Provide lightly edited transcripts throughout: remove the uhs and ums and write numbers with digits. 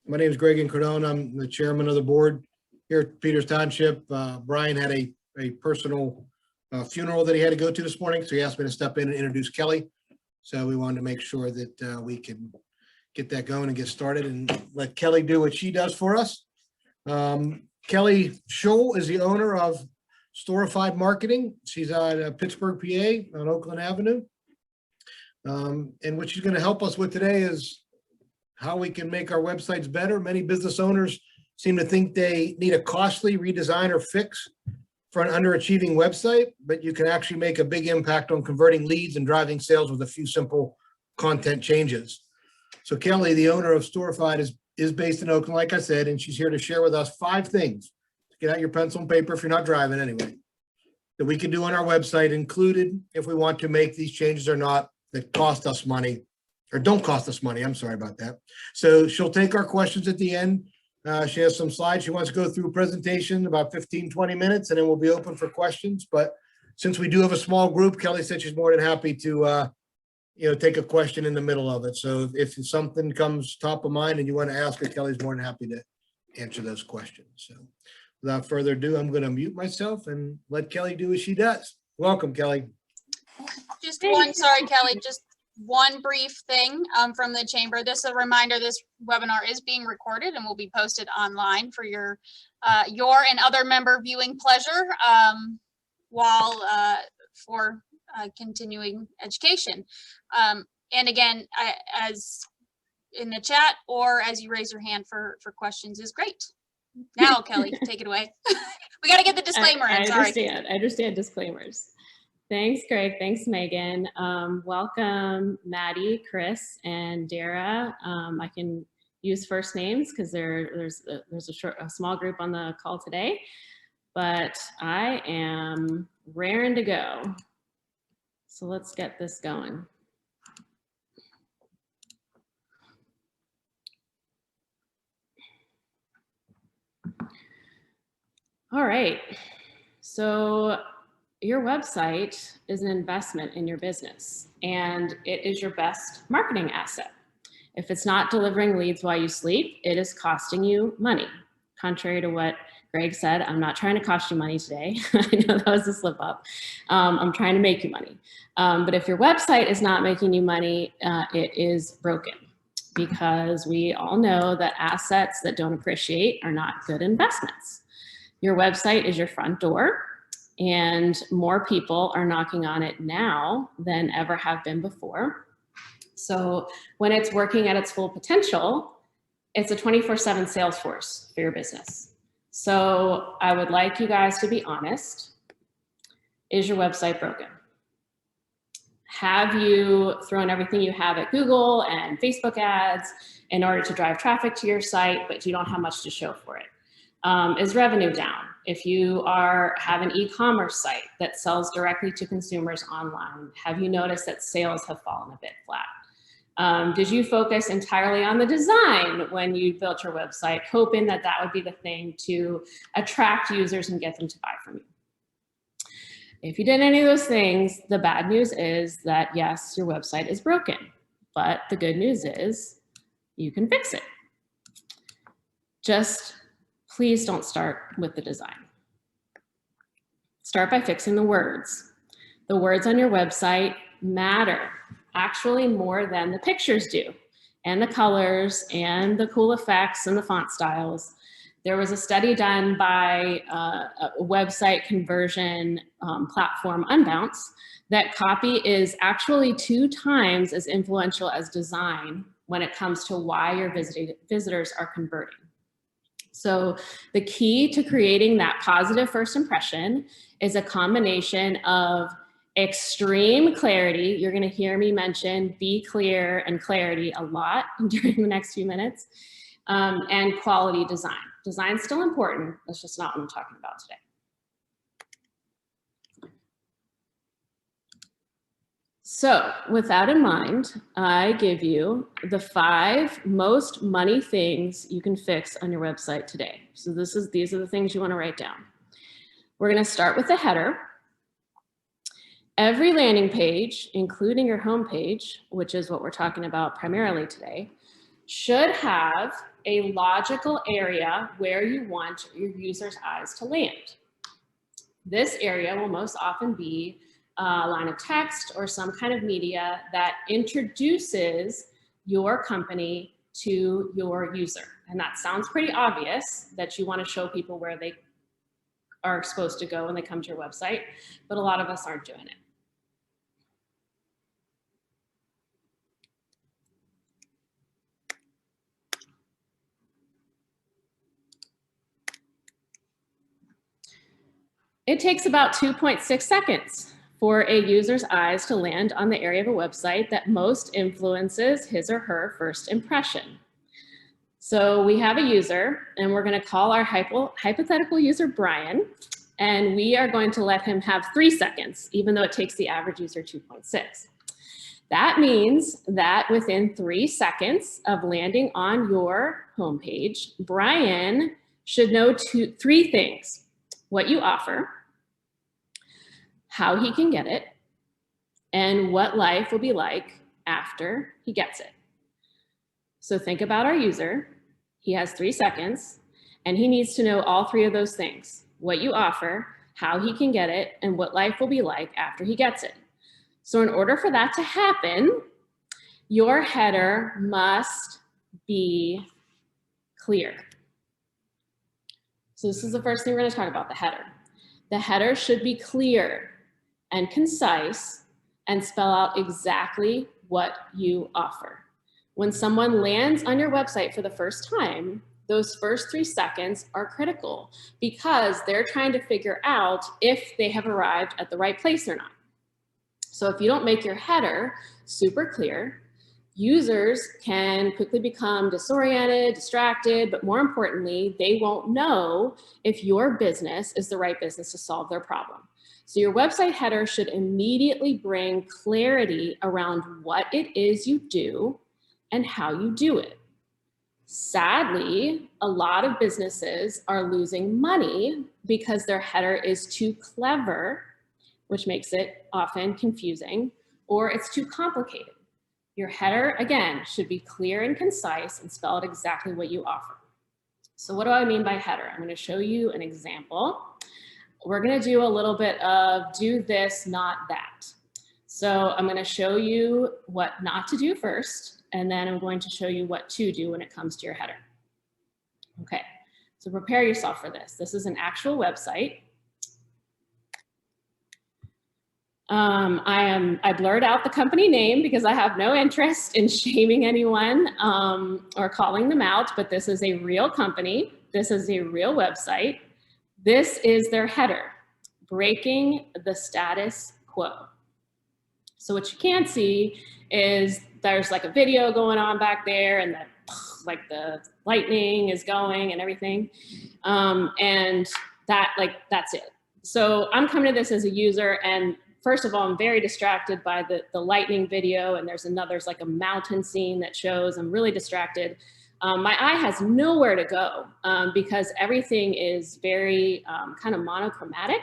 My name is Greg Incardone. I'm the chairman of the board here at Peters Township. Brian had a personal funeral that he had to go to this morning, so he asked me to step in and introduce Kelly. So we wanted to make sure that we can get that going and get started and let Kelly do what she does for us. Kelly Scholl is the owner of Storified Marketing. She's at Pittsburgh, PA on Oakland Avenue. And what she's going to help us with today is how we can make our websites better. Many business owners seem to think they need a costly redesign or fix for an underachieving website, but you can actually make a big impact on converting leads and driving sales with a few simple content changes. So Kelly, the owner of Storified, is based in Oakland, like I said, and she's here to share with us 5 things. Get out your pencil and paper if you're not driving anyway, that we can do on our website, included if we want to make these changes or not, that cost us money or don't cost us money. I'm sorry about that. So she'll take our questions at the end. She has some slides. She wants to go through a presentation about 15, 20 minutes, and then we'll be open for questions. But since we do have a small group, Kelly said she's more than happy to take a question in the middle of it. So if something comes top of mind and you want to ask her, Kelly's more than happy to answer those questions. So without further ado, I'm going to mute myself and let Kelly do what she does. Welcome, Kelly. Sorry, Kelly, just one brief thing from the chamber. This is a reminder, this webinar is being recorded and will be posted online for your and other member viewing pleasure for continuing education. And again, as in the chat or as you raise your hand for questions is great. Now, Kelly, take it away. We got to get the disclaimer in. Sorry. I understand disclaimers. Thanks, Greg. Thanks, Megan. Welcome, Maddie, Chris, and Dara. I can use first names because there's a small group on the call today, but I am raring to go. So let's get this going. All right. So your website is an investment in your business, and it is your best marketing asset. If it's not delivering leads while you sleep, it is costing you money. Contrary to what Greg said, I'm not trying to cost you money today. I know that was a slip up. I'm trying to make you money. But if your website is not making you money, it is broken, because we all know that assets that don't appreciate are not good investments. Your website is your front door, and more people are knocking on it now than ever have been before. So when it's working at its full potential, it's a 24/7 sales force for your business. So I would like you guys to be honest. Is your website broken? Have you thrown everything you have at Google and Facebook ads in order to drive traffic to your site, but you don't have much to show for it? Is revenue down? If you have an e-commerce site that sells directly to consumers online, have you noticed that sales have fallen a bit flat? Did you focus entirely on the design when you built your website, hoping that that would be the thing to attract users and get them to buy from you? If you did any of those things, the bad news is that yes, your website is broken, but the good news is you can fix it. Just please don't start with the design. Start by fixing the words. The words on your website matter, actually more than the pictures do, and the colors and the cool effects and the font styles. There was a study done by a website conversion platform, Unbounce, that copy is actually 2 times as influential as design when it comes to why your visitors are converting. So the key to creating that positive first impression is a combination of extreme clarity. You're going to hear me mention be clear and clarity a lot during the next few minutes, and quality design. Design's still important. That's just not what I'm talking about today. So with that in mind, I give you the 5 most money things you can fix on your website today. So these are the things you want to write down. We're going to start with the header. Every landing page, including your home page, which is what we're talking about primarily today, should have a logical area where you want your user's eyes to land. This area will most often be a line of text or some kind of media that introduces your company to your user. And that sounds pretty obvious, that you want to show people where they are supposed to go when they come to your website, but a lot of us aren't doing it. It takes about 2.6 seconds for a user's eyes to land on the area of a website that most influences his or her first impression. So we have a user, and we're going to call our hypothetical user Brian, and we are going to let him have 3 seconds, even though it takes the average user 2.6. That means that within 3 seconds of landing on your homepage, Brian should know 3 things: what you offer, how he can get it, and what life will be like after he gets it. So think about our user. He has 3 seconds, and he needs to know all 3 of those things: what you offer, how he can get it, and what life will be like after he gets it. So in order for that to happen, your header must be clear. So this is the first thing we're going to talk about, the header. The header should be clear and concise and spell out exactly what you offer. When someone lands on your website for the first time, those first 3 seconds are critical because they're trying to figure out if they have arrived at the right place or not. So if you don't make your header super clear, users can quickly become disoriented, distracted, but more importantly, they won't know if your business is the right business to solve their problem. So your website header should immediately bring clarity around what it is you do and how you do it. Sadly, a lot of businesses are losing money because their header is too clever, which makes it often confusing, or it's too complicated. Your header, again, should be clear and concise and spell out exactly what you offer. So what do I mean by header? I'm going to show you an example. We're going to do a little bit of do this, not that. So I'm going to show you what not to do first, and then I'm going to show you what to do when it comes to your header. Okay, so prepare yourself for this. This is an actual website. I blurred out the company name because I have no interest in shaming anyone or calling them out, but this is a real company. This is a real website. This is their header, breaking the status quo. So what you can see is there's like a video going on back there, and that like the lightning is going and everything. And that's it. So I'm coming to this as a user, and first of all, I'm very distracted by the lightning video, and there's like a mountain scene that shows. I'm really distracted. My eye has nowhere to go because everything is very kind of monochromatic.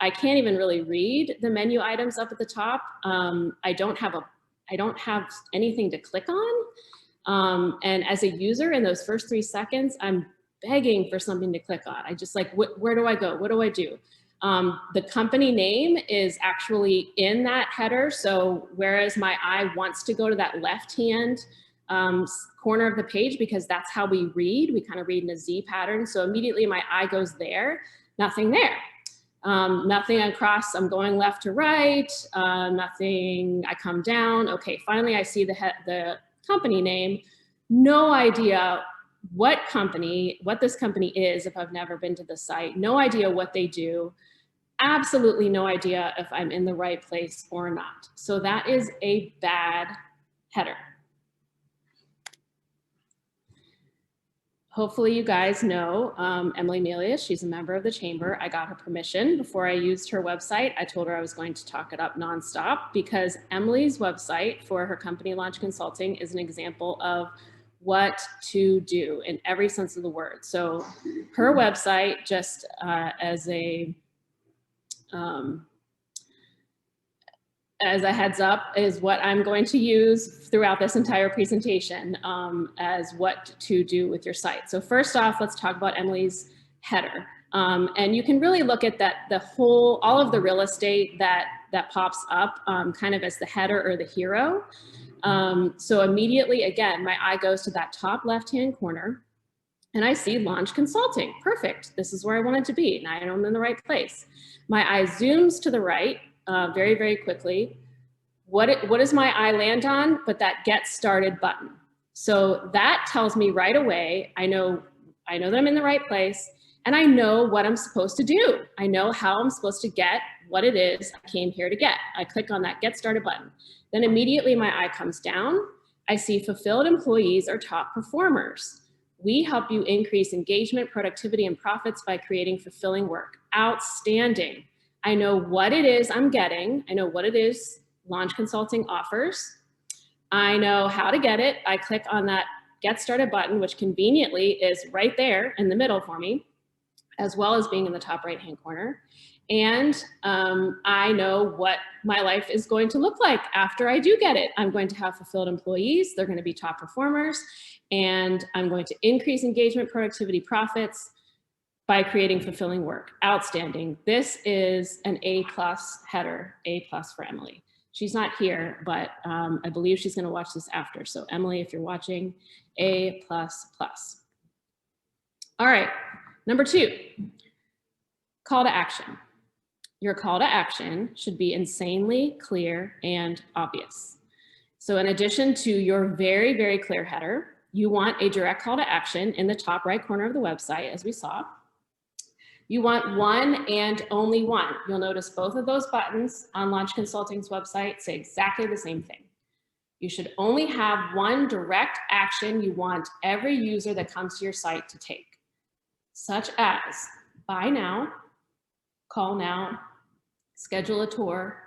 I can't even really read the menu items up at the top. I don't have anything to click on. And as a user in those first 3 seconds, I'm begging for something to click on. I just like, where do I go? What do I do? The company name is actually in that header. So whereas my eye wants to go to that left-hand corner of the page, because that's how we read kind of read in a Z pattern. So immediately my eye goes there, nothing there. Nothing across, I'm going left to right, nothing, I come down. Okay, finally I see the company name. No idea what this company is if I've never been to the site. No idea what they do. Absolutely no idea if I'm in the right place or not. So that is a bad header. Hopefully you guys know Emily Melius. She's a member of the chamber. I got her permission before I used her website. I told her I was going to talk it up nonstop because Emily's website for her company Launch Consulting is an example of what to do in every sense of the word. So her website, just as as a heads up, is what I'm going to use throughout this entire presentation as what to do with your site. So first off, let's talk about Emily's header. And you can really look at that, all of the real estate that pops up kind of as the header or the hero. So immediately, again, my eye goes to that top left-hand corner and I see Launch Consulting. Perfect. This is where I wanted to be. Now I'm in the right place. My eye zooms to the right very, very quickly. What does my eye land on? But that Get Started button. So that tells me right away, I know that I'm in the right place, and I know what I'm supposed to do. I know how I'm supposed to get what it is I came here to get. I click on that Get Started button. Then immediately my eye comes down. I see fulfilled employees are top performers. We help you increase engagement, productivity, and profits by creating fulfilling work. Outstanding. I know what it is I'm getting. I know what it is Launch Consulting offers. I know how to get it. I click on that Get Started button, which conveniently is right there in the middle for me, as well as being in the top right-hand corner. And I know what my life is going to look like after I do get it. I'm going to have fulfilled employees. They're going to be top performers. And I'm going to increase engagement, productivity, profits by creating fulfilling work. Outstanding. This is an A+ header, A+ for Emily. She's not here, but I believe she's going to watch this after. So Emily, if you're watching, A++. All right, number 2, call to action. Your call to action should be insanely clear and obvious. So in addition to your very, very clear header, you want a direct call to action in the top right corner of the website, as we saw. You want one and only one. You'll notice both of those buttons on Launch Consulting's website say exactly the same thing. You should only have one direct action you want every user that comes to your site to take, such as buy now, call now, schedule a tour.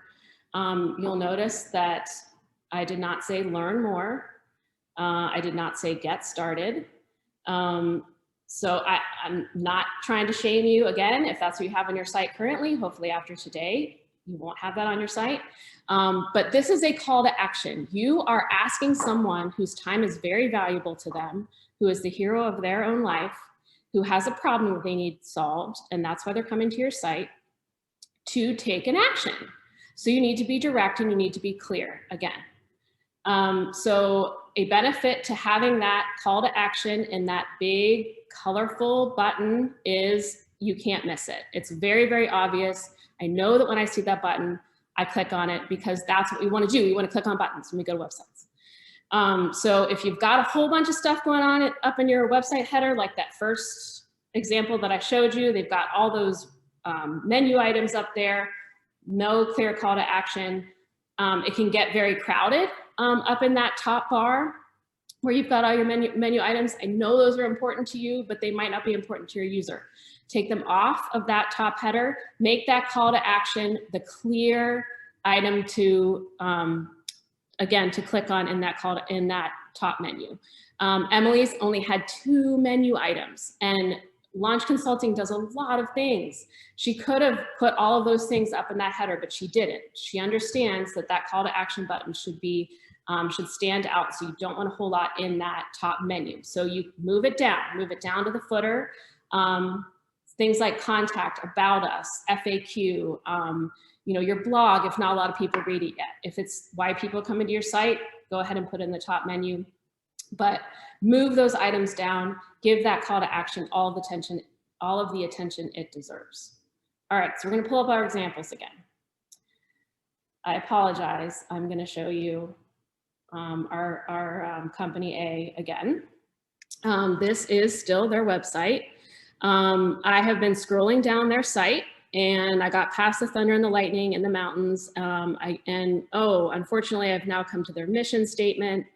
You'll notice that I did not say learn more. I did not say get started. So I'm not trying to shame you again, if that's what you have on your site currently. Hopefully after today, you won't have that on your site. But this is a call to action. You are asking someone whose time is very valuable to them, who is the hero of their own life, who has a problem that they need solved, and that's why they're coming to your site, to take an action. So you need to be direct and you need to be clear again. So a benefit to having that call to action in that big colorful button is you can't miss it. It's very, very obvious. I know that when I see that button, I click on it because that's what we want to do. We want to click on buttons when we go to websites. So if you've got a whole bunch of stuff going on up in your website header, like that first example that I showed you, they've got all those menu items up there, no clear call to action. It can get very crowded up in that top bar where you've got all your menu items. I know those are important to you, but they might not be important to your user. Take them off of that top header, make that call to action the clear item to, again, to click on in that in that top menu. Emily's only had 2 menu items, and Launch Consulting does a lot of things. She could have put all of those things up in that header, but she didn't. She understands that that call to action button should be should stand out, so you don't want a whole lot in that top menu. So you move it down to the footer. Things like contact, about us, FAQ, you know, your blog, if not a lot of people read it yet. If it's why people come into your site, go ahead and put it in the top menu. But move those items down, give that call to action all of the attention it deserves. All right, so we're gonna pull up our examples again. I apologize, I'm gonna show you our company A again. This is still their website. I have been scrolling down their site and I got past the thunder and the lightning and the mountains. Unfortunately, I've now come to their mission statement.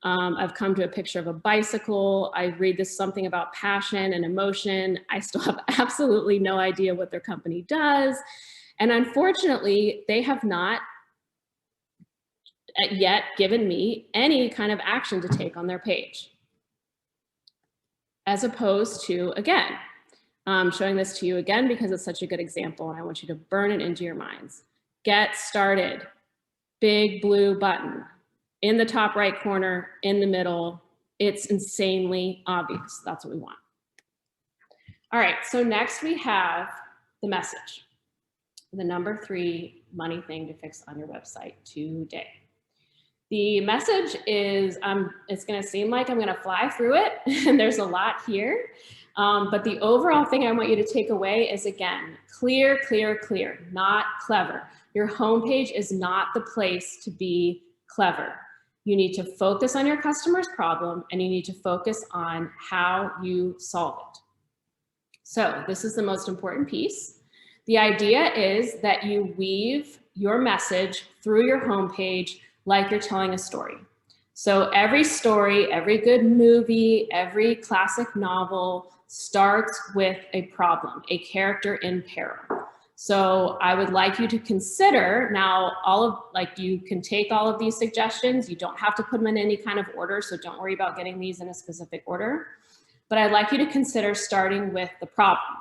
I've come to a picture of a bicycle. I read this something about passion and emotion. I still have absolutely no idea what their company does. And unfortunately, they have not yet given me any kind of action to take on their page. As opposed to, again, showing this to you again because it's such a good example and I want you to burn it into your minds. Get started. big blue button in the top right corner, in the middle. It's insanely obvious. That's what we want. All right, so next we have the message. The number 3 money thing to fix on your website today. The message is, it's gonna seem like I'm gonna fly through it, and there's a lot here. But the overall thing I want you to take away is, again, clear, clear, clear, not clever. Your homepage is not the place to be clever. You need to focus on your customer's problem, and you need to focus on how you solve it. So this is the most important piece. The idea is that you weave your message through your homepage like you're telling a story. So every story, every good movie, every classic novel starts with a problem, a character in peril. So I would like you to consider now you can take all of these suggestions. You don't have to put them in any kind of order, so don't worry about getting these in a specific order. But I'd like you to consider starting with the problem.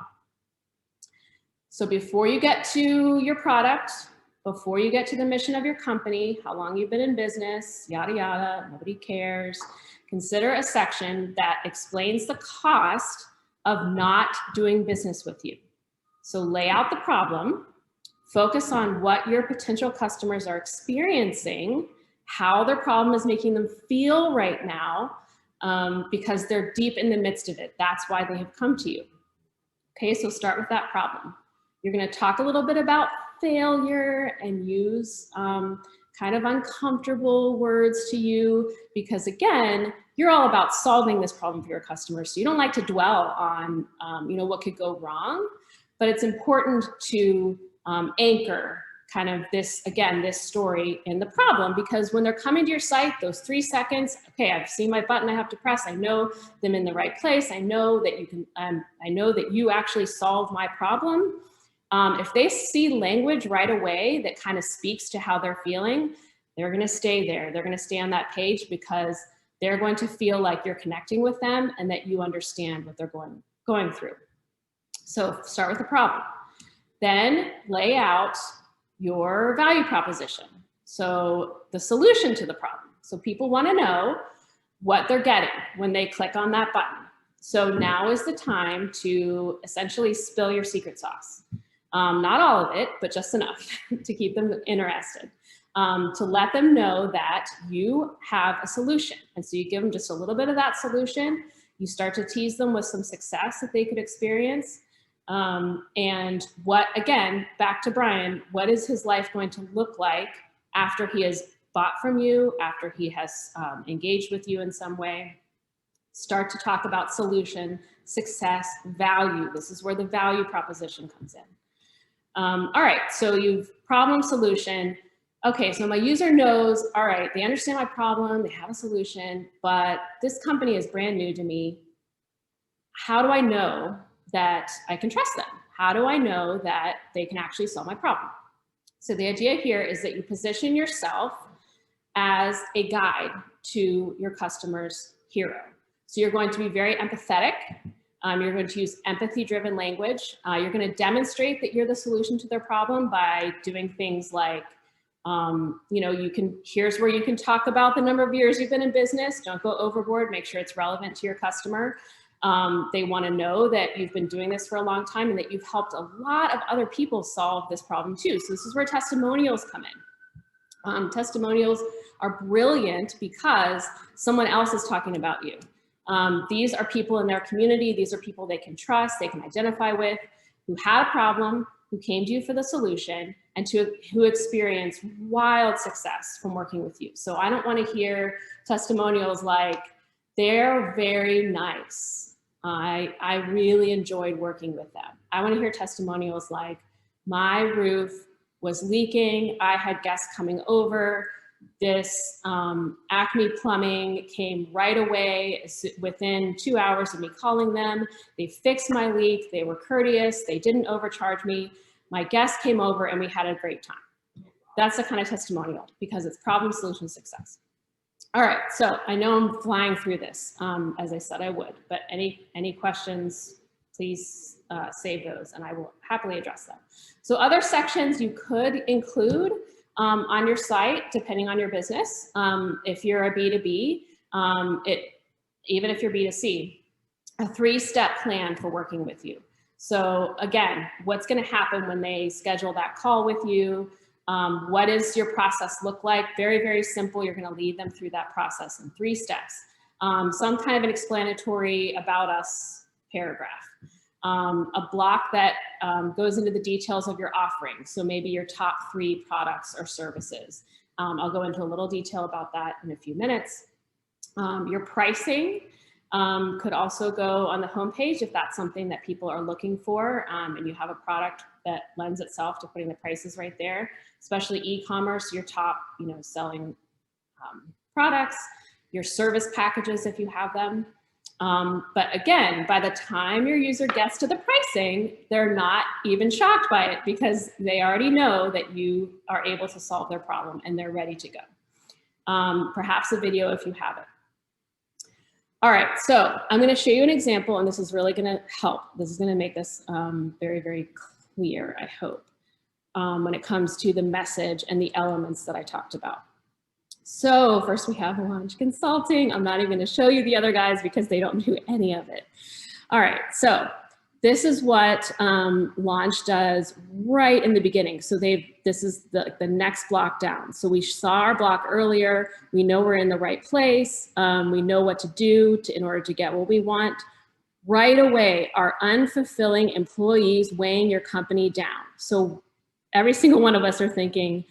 So before you get to your product, before you get to the mission of your company, how long you've been in business, yada, yada, nobody cares, consider a section that explains the cost of not doing business with you. So lay out the problem, focus on what your potential customers are experiencing, how their problem is making them feel right now, because they're deep in the midst of it. That's why they have come to you. Okay, so start with that problem. You're gonna talk a little bit about failure and use kind of uncomfortable words to you, because again, you're all about solving this problem for your customers. So you don't like to dwell on what could go wrong, but it's important to anchor kind of this story in the problem, because when they're coming to your site, those 3 seconds, okay, I've seen my button I have to press, I know them in the right place, I know that you can, I know that you actually solved my problem. If they see language right away that kind of speaks to how they're feeling, they're gonna stay there. They're gonna stay on that page because they're going to feel like you're connecting with them and that you understand what they're going through. So start with the problem. Then lay out your value proposition. So the solution to the problem. So people wanna know what they're getting when they click on that button. So now is the time to essentially spill your secret sauce. Not all of it, but just enough to keep them interested, to let them know that you have a solution. And so you give them just a little bit of that solution. You start to tease them with some success that they could experience. And what, again, back to Brian, what is his life going to look like after he has bought from you, after he has engaged with you in some way? Start to talk about solution, success, value. This is where the value proposition comes in. All right, so you've problem, solution. Okay, so my user knows, all right, they understand my problem, they have a solution, but this company is brand new to me. How do I know that I can trust them? How do I know that they can actually solve my problem? So the idea here is that you position yourself as a guide to your customer's hero. So you're going to be very empathetic. You're going to use empathy-driven language. You're going to demonstrate that you're the solution to their problem by doing things like, here's where you can talk about the number of years you've been in business. Don't go overboard. Make sure it's relevant to your customer. They want to know that you've been doing this for a long time and that you've helped a lot of other people solve this problem too. So this is where testimonials come in. Testimonials are brilliant because someone else is talking about you. These are people in their community. These are people they can trust, they can identify with, who had a problem, who came to you for the solution, and who experienced wild success from working with you. So I don't want to hear testimonials like, they're very nice. I really enjoyed working with them. I want to hear testimonials like, my roof was leaking, I had guests coming over, this Acme Plumbing came right away within 2 hours of me calling them. They fixed my leak, they were courteous, they didn't overcharge me. My guests came over and we had a great time. That's the kind of testimonial because it's problem, solution, success. All right, so I know I'm flying through this, as I said I would, but any questions, please save those and I will happily address them. So other sections you could include on your site, depending on your business. If you're a B2B, even if you're B2C, a 3-step plan for working with you. So again, what's going to happen when they schedule that call with you? What does your process look like? Very, very simple. You're going to lead them through that process in 3 steps. Some kind of an explanatory about us paragraph. A block that goes into the details of your offering. So maybe your top 3 products or services. I'll go into a little detail about that in a few minutes. Your pricing could also go on the homepage if that's something that people are looking for, and you have a product that lends itself to putting the prices right there, especially e-commerce, your top, selling products, your service packages if you have them. But again, by the time your user gets to the pricing, they're not even shocked by it because they already know that you are able to solve their problem and they're ready to go. Perhaps a video if you have it. All right, so I'm going to show you an example, and this is really going to help. This is going to make this very, very clear, I hope, when it comes to the message and the elements that I talked about. So first we have Launch Consulting. I'm not even going to show you the other guys because they don't do any of it. All right, so this is what Launch does right in the beginning. So this is the next block down. So we saw our block earlier. We know we're in the right place. We know what to do in order to get what we want. Right away, are unfulfilling employees weighing your company down? So every single one of us are thinking,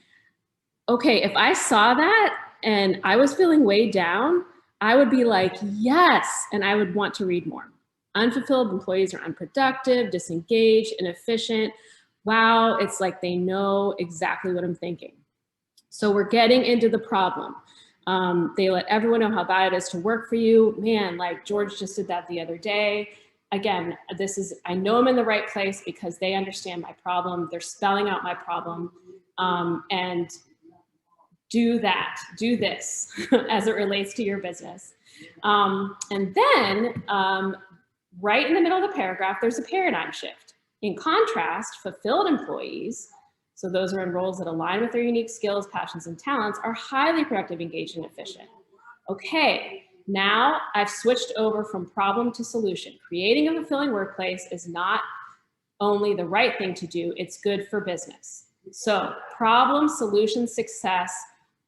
okay, if I saw that and I was feeling weighed down, I would be like, yes, and I would want to read more. Unfulfilled employees are unproductive, disengaged, inefficient. Wow, it's like they know exactly what I'm thinking. So we're getting into the problem. They let everyone know how bad it is to work for you. Man, like George just did that the other day. Again, I know I'm in the right place because they understand my problem. They're spelling out my problem. And do this as it relates to your business. And then, right in the middle of the paragraph, there's a paradigm shift. In contrast, fulfilled employees, so those are in roles that align with their unique skills, passions, and talents, are highly productive, engaged, and efficient. Okay, now I've switched over from problem to solution. Creating a fulfilling workplace is not only the right thing to do, it's good for business. So problem, solution, success,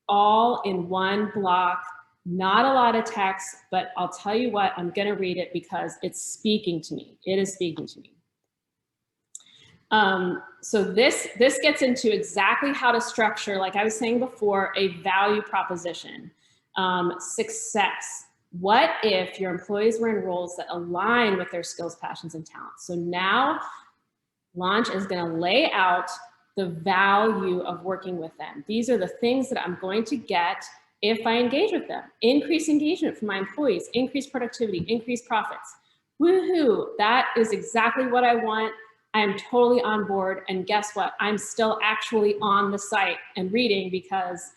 all in one block. Not a lot of text, but I'll tell you what, I'm going to read it because it's speaking to me. It is speaking to me. So this gets into exactly how to structure, like I was saying before, a value proposition. Success. What if your employees were in roles that align with their skills, passions, and talents? So now Launch is going to lay out the value of working with them. These are the things that I'm going to get if I engage with them. Increase engagement for my employees, increase productivity, increase profits. Woohoo, that is exactly what I want. I am totally on board. And guess what? I'm still actually on the site and reading because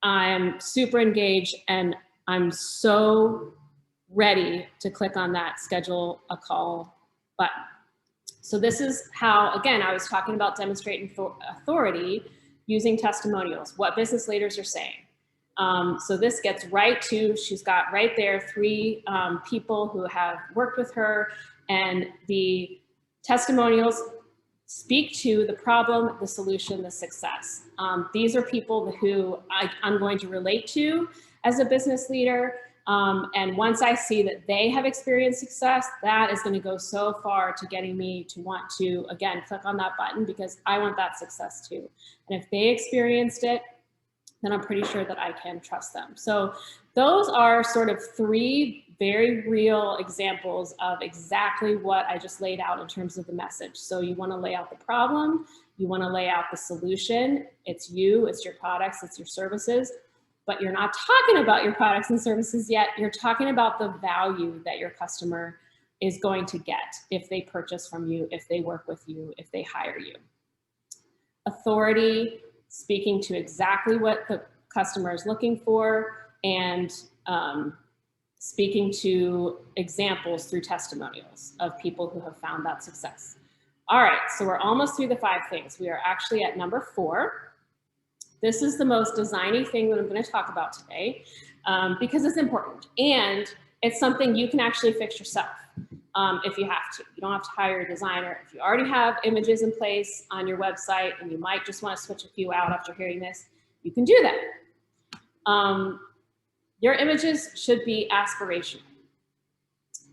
I'm super engaged and I'm so ready to click on that schedule a call button. So this is how, again, I was talking about demonstrating authority using testimonials, what business leaders are saying. So this gets right to, she's got right there 3 people who have worked with her, and the testimonials speak to the problem, the solution, the success. These are people who I'm going to relate to as a business leader. And once I see that they have experienced success, that is going to go so far to getting me to want to, again, click on that button because I want that success too. And if they experienced it, then I'm pretty sure that I can trust them. So those are sort of 3 very real examples of exactly what I just laid out in terms of the message. So you want to lay out the problem, you want to lay out the solution. It's you, it's your products, it's your services, but you're not talking about your products and services yet. You're talking about the value that your customer is going to get if they purchase from you, if they work with you, if they hire you. Authority, speaking to exactly what the customer is looking for, and speaking to examples through testimonials of people who have found that success. All right, so we're almost through the 5 things. We are actually at number 4. This is the most designy thing that I'm going to talk about today because it's important. And it's something you can actually fix yourself if you have to. You don't have to hire a designer. If you already have images in place on your website and you might just want to switch a few out after hearing this, you can do that. Your images should be aspirational.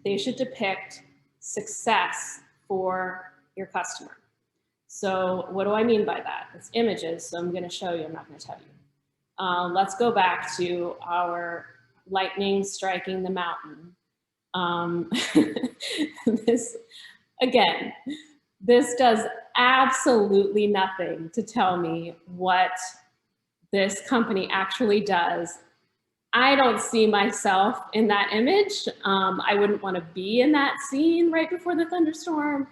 They should depict success for your customer. So what do I mean by that? It's images, so I'm going to show you, I'm not going to tell you. Let's go back to our lightning striking the mountain. This does absolutely nothing to tell me what this company actually does. I don't see myself in that image. I wouldn't want to be in that scene right before the thunderstorm.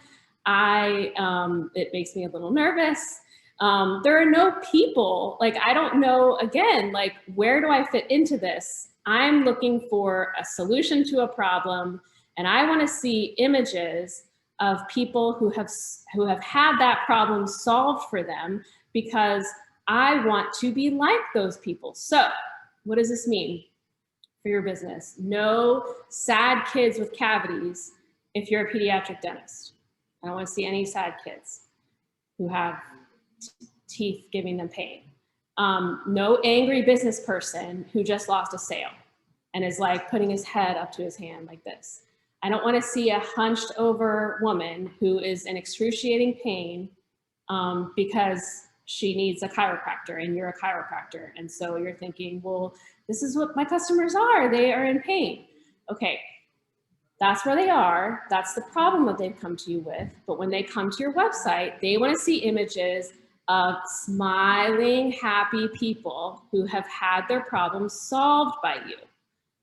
It makes me a little nervous. There are no people, like, I don't know, again, like, where do I fit into this? I'm looking for a solution to a problem, and I want to see images of people who have had that problem solved for them, because I want to be like those people. So what does this mean for your business? No sad kids with cavities if you're a pediatric dentist. I don't want to see any sad kids who have teeth giving them pain. No angry business person who just lost a sale and is like putting his head up to his hand like this. I don't want to see a hunched over woman who is in excruciating pain because she needs a chiropractor and you're a chiropractor. And so you're thinking, well, this is what my customers are. They are in pain. Okay, that's where they are. That's the problem that they've come to you with. But when they come to your website, they want to see images of smiling, happy people who have had their problems solved by you.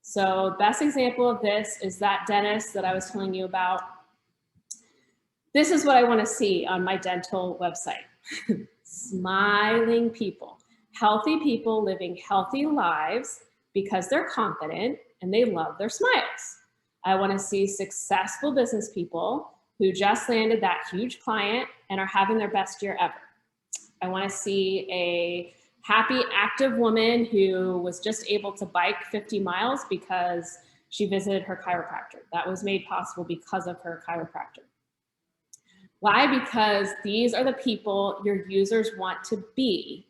So best example of this is that dentist that I was telling you about. This is what I want to see on my dental website. Smiling people, healthy people living healthy lives because they're confident and they love their smiles. I want to see successful business people who just landed that huge client and are having their best year ever. I want to see a happy, active woman who was just able to bike 50 miles because she visited her chiropractor. That was made possible because of her chiropractor. Why? Because these are the people your users want to be,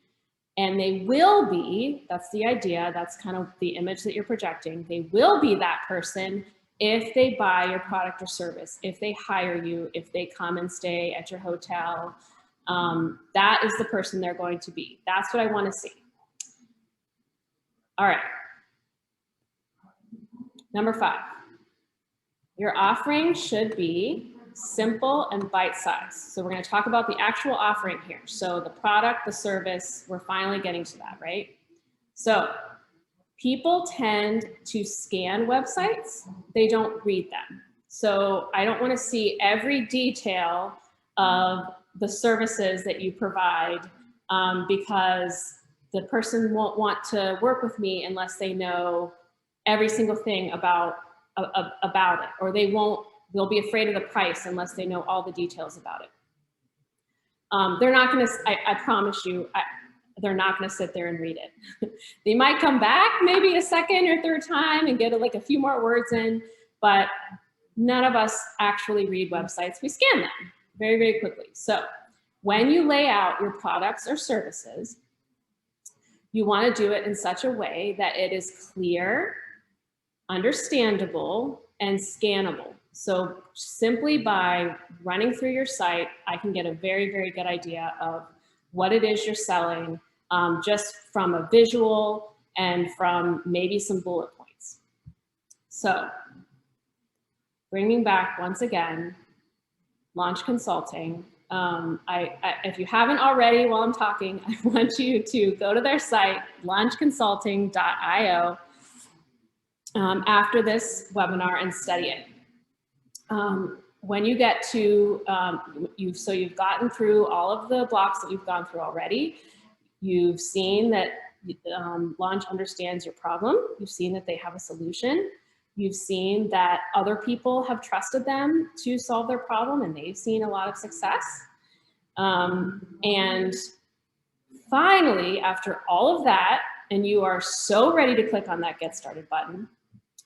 and they will be, that's the idea, that's kind of the image that you're projecting, they will be that person if they buy your product or service, if they hire you, if they come and stay at your hotel. That is the person they're going to be. That's what I want to see. All right. Number 5, your offering should be simple and bite-sized. So we're going to talk about the actual offering here. So the product, the service, we're finally getting to that, right? So people tend to scan websites. They don't read them. So I don't want to see every detail of the services that you provide because the person won't want to work with me unless they know every single thing about it, or they'll be afraid of the price unless they know all the details about it. They're not going to, I promise you, they're not going to sit there and read it. They might come back maybe a second or third time and get like a few more words in, but none of us actually read websites. We scan them very, very quickly. So when you lay out your products or services, you want to do it in such a way that it is clear, understandable, and scannable. So simply by running through your site, I can get a very, very good idea of what it is you're selling just from a visual and from maybe some bullet points. So bringing back once again, Launch Consulting. If you haven't already while I'm talking, I want you to go to their site, launchconsulting.io, after this webinar and study it. When you get to, so you've gotten through all of the blocks that we've gone through already. You've seen that Launch understands your problem. You've seen that they have a solution. You've seen that other people have trusted them to solve their problem and they've seen a lot of success. And Finally, after all of that, and you are so ready to click on that Get Started button,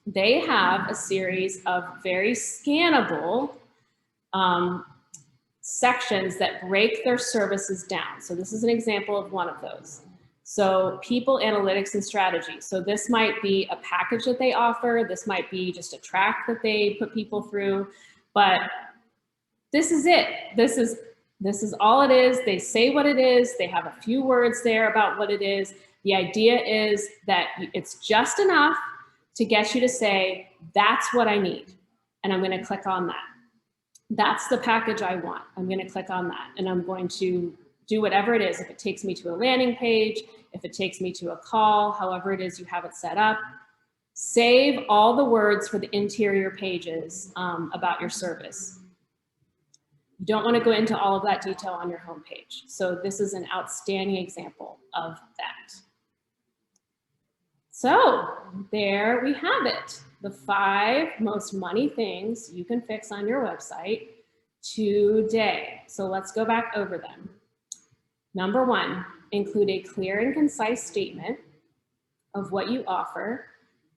they have a series of very scannable sections that break their services down. So this is an example of one of those. So people analytics and strategy. So this might be a package that they offer. This might be just a track that they put people through, but this is it. This is all it is. They say what it is. They have a few words there about what it is. The idea is that it's just enough to get you to say, that's what I need. And I'm going to click on that. That's the package I want. I'm going to click on that. And I'm going to do whatever it is. If it takes me to a landing page, if it takes me to a call, however it is you have it set up, save all the words for the interior pages about your service. You don't want to go into all of that detail on your homepage. So this is an outstanding example of that. So there we have it. The 5 most money things you can fix on your website today. So let's go back over them. Number 1, include a clear and concise statement of what you offer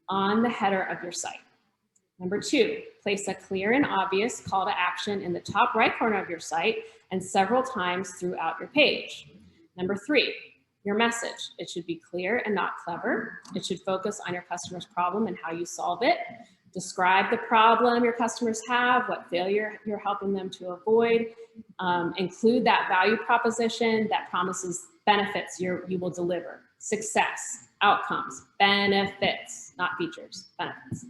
on the header of your site. Number 2, place a clear and obvious call to action in the top right corner of your site and several times throughout your page. Number 3, your message. It should be clear and not clever. It should focus on your customer's problem and how you solve it. Describe the problem your customers have, what failure you're helping them to avoid. Include that value proposition that promises benefits you will deliver. Success, outcomes, benefits, not features, benefits.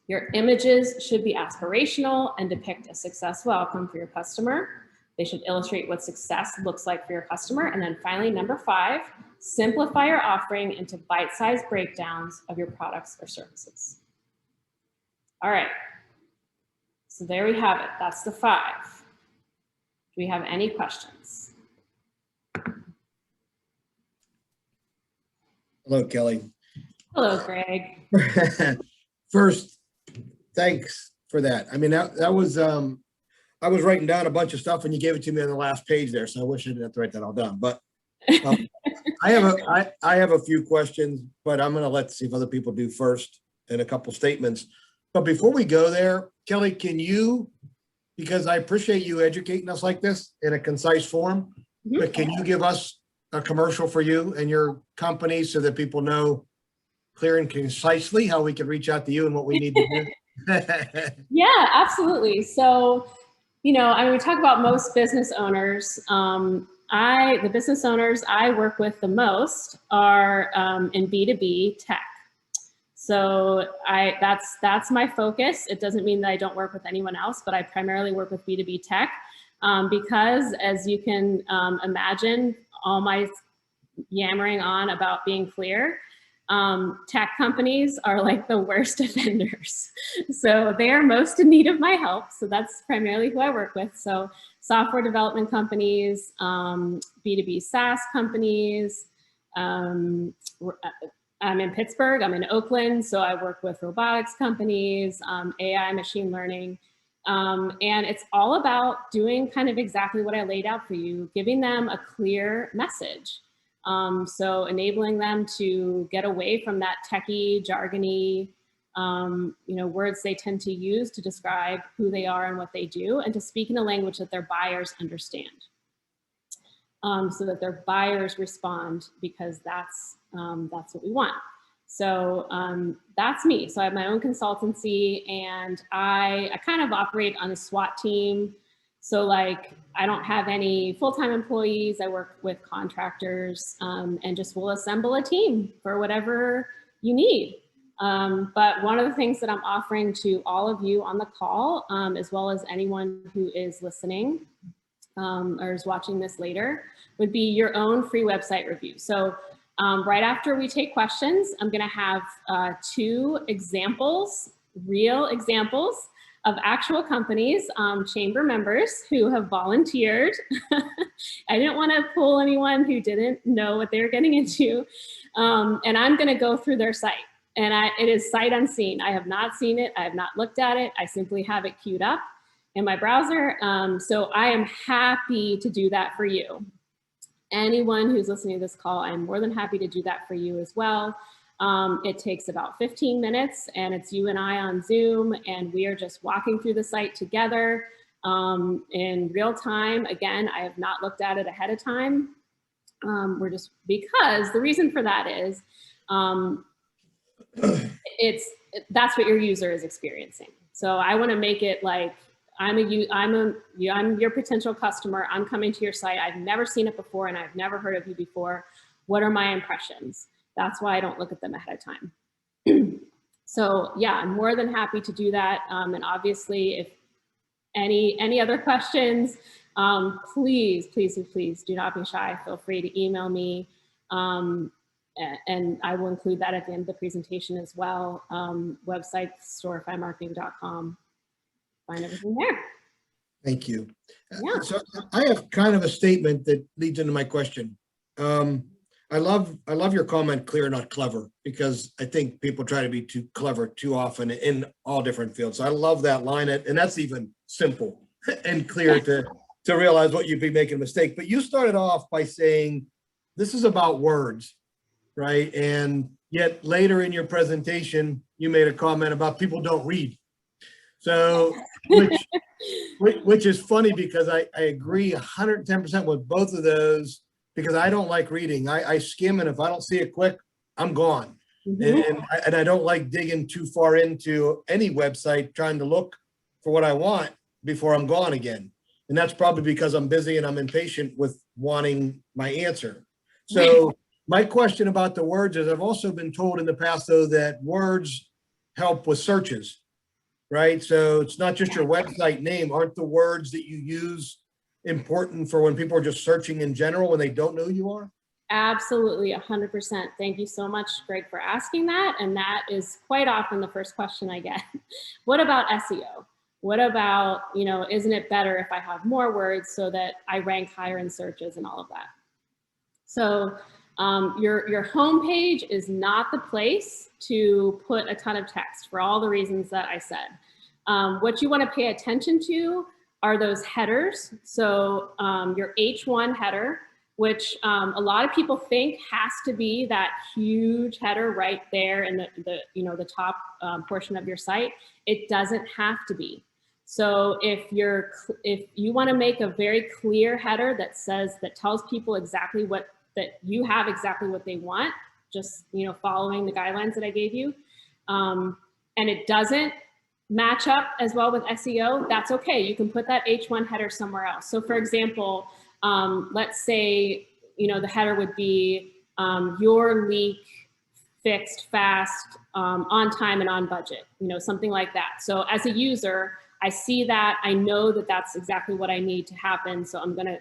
Your images should be aspirational and depict a successful outcome for your customer. They should illustrate what success looks like for your customer. And then finally, number 5, simplify your offering into bite-sized breakdowns of your products or services. All right, so there we have it. That's the 5. Do we have any questions? Hello, Kelly. Hello, Greg. First, thanks for that. I mean, that was, I was writing down a bunch of stuff and you gave it to me on the last page there. So I wish I didn't have to write that all down, but I have a few questions, but I'm going to see if other people do first and a couple statements. But before we go there, Kelly, can you, because I appreciate you educating us like this in a concise form, but can you give us a commercial for you and your company so that people know clear and concisely how we can reach out to you and what we need to do? Yeah, absolutely. So, you know, I mean, we talk about most business owners. The business owners I work with the most are in B2B tech. So that's my focus. It doesn't mean that I don't work with anyone else, but I primarily work with B2B tech because, as you can imagine, all my yammering on about being clear, tech companies are like the worst offenders. So they are most in need of my help. So that's primarily who I work with. So software development companies, B2B SaaS companies. I'm in Pittsburgh, I'm in Oakland. So I work with robotics companies, AI, machine learning. And it's all about doing kind of exactly what I laid out for you, giving them a clear message. So enabling them to get away from that techie, jargony, words they tend to use to describe who they are and what they do, and to speak in a language that their buyers understand, so that their buyers respond, because that's what we want. So that's me. So I have my own consultancy, and I kind of operate on a SWAT team. So like, I don't have any full-time employees. I work with contractors, and just will assemble a team for whatever you need. But one of the things that I'm offering to all of you on the call, as well as anyone who is listening or is watching this later, would be your own free website review. So right after we take questions, I'm gonna have 2 examples, real examples of actual companies, chamber members who have volunteered. I didn't want to pull anyone who didn't know what they were getting into. And I'm going to go through their site. And it is sight unseen. I have not seen it. I have not looked at it. I simply have it queued up in my browser. So I am happy to do that for you. anyone who's listening to this call, I'm more than happy to do that for you as well. It takes about 15 minutes and it's you and I on Zoom, and we are just walking through the site together in real time. Again, I have not looked at it ahead of time. We're just, because the reason for that is that's what your user is experiencing. So I want to make it like I'm your potential customer. I'm coming to your site. I've never seen it before and I've never heard of you before. What are my impressions? That's why I don't look at them ahead of time. So yeah, I'm more than happy to do that. And obviously, if any other questions, please do not be shy. Feel free to email me. And I will include that at the end of the presentation as well. Website, storifymarketing.com. Find everything there. Thank you. Yeah. So I have kind of a statement that leads into my question. I love your comment, clear, not clever, because I think people try to be too clever too often in all different fields. So I love that line, and that's even simple and clear to realize what you'd be making a mistake. But you started off by saying this is about words, right? And yet later in your presentation, you made a comment about people don't read. So, which is funny because I agree 110% with both of those, because I don't like reading. I skim, and if I don't see it quick, I'm gone. Mm-hmm. And I don't like digging too far into any website trying to look for what I want before I'm gone again. And that's probably because I'm busy and I'm impatient with wanting my answer. So my question about the words is, I've also been told in the past, though, that words help with searches, right? So it's not just your website name. Aren't the words that you use important for when people are just searching in general when they don't know who you are? Absolutely, 100%. Thank you so much, Greg, for asking that. And that is quite often the first question I get. What about SEO? What about, isn't it better if I have more words so that I rank higher in searches and all of that? So your homepage is not the place to put a ton of text for all the reasons that I said. What you want to pay attention to are those headers. So your H1 header, which a lot of people think has to be that huge header right there in the top portion of your site. It doesn't have to be. So if you want to make a very clear header that tells people exactly that you have exactly what they want, just following the guidelines that I gave you, and it doesn't match up as well with SEO, that's okay. You can put that H1 header somewhere else. So for example, let's say, the header would be your leak fixed fast, on time and on budget, something like that. So as a user, I see that, I know that that's exactly what I need to happen. So I'm gonna